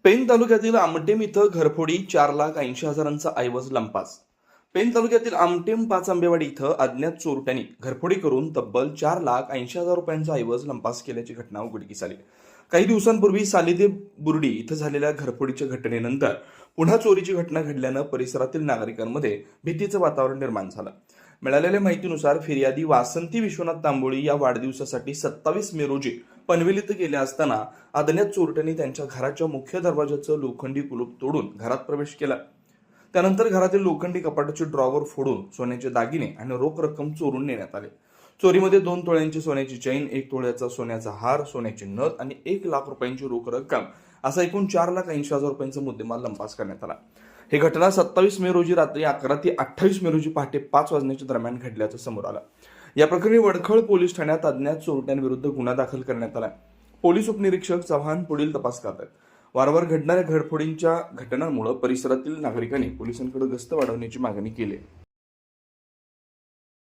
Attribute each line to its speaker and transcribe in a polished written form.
Speaker 1: पेण तालुक्यातील आमटेम इथं घरफोडी 4,80,000चा ऐवज लंपास. पेण तालुक्यातील आमटेम पाच आंबेवाडी इथं अज्ञात चोरट्यांनी घरफोडी करून तब्बल 4,80,000 रुपयांचा ऐवज लंपास केल्याची घटना उघडकीस आली. काही दिवसांपूर्वी सालीदे बुर्डी इथं झालेल्या घरफोडीच्या घटनेनंतर पुन्हा चोरीची घटना घडल्यानं परिसरातील नागरिकांमध्ये भीतीचं वातावरण निर्माण झालं. मिळालेल्या माहितीनुसार फिर्यादी वासंती विश्वनाथ तांबोळी या वाढदिवसासाठी 27 मे रोजी पनवेल इथं गेल्या असताना अज्ञात चोरट्यांनी त्यांच्या घराच्या मुख्य दरवाजाचं लोखंडी कुलूप तोडून घरात प्रवेश केला. त्यानंतर घरातील लोखंडी कपाटाचे ड्रॉवर फोडून सोन्याचे दागिने आणि रोख रक्कम चोरून नेण्यात आले. चोरीमध्ये 2 तोळ्यांची सोन्याची चैन, 1 तोळ्याचा सोन्याचा हार, सोन्याचे नथ आणि 1,00,000 रुपयांची रोख रक्कम असा एकूण 4,80,000 रुपयांचा मुद्देमाल लंपास करण्यात आला. ही घटना 27 मे रोजी रात्री 11 ते 28 मे रोजी पहाटे 5 वाजण्याच्या दरम्यान घडल्याचं समोर आलं. या प्रकरणी वडखळ पोलीस ठाण्यात अज्ञात चोरट्यांविरुद्ध गुन्हा दाखल करण्यात आला. पोलीस उपनिरीक्षक चव्हाण पुढील तपास करत आहेत. वारंवार घडणाऱ्या घरफोडींच्या घटनांमुळे परिसरातील नागरिकांनी पोलिसांकडे गस्त वाढवण्याची मागणी केली आहे.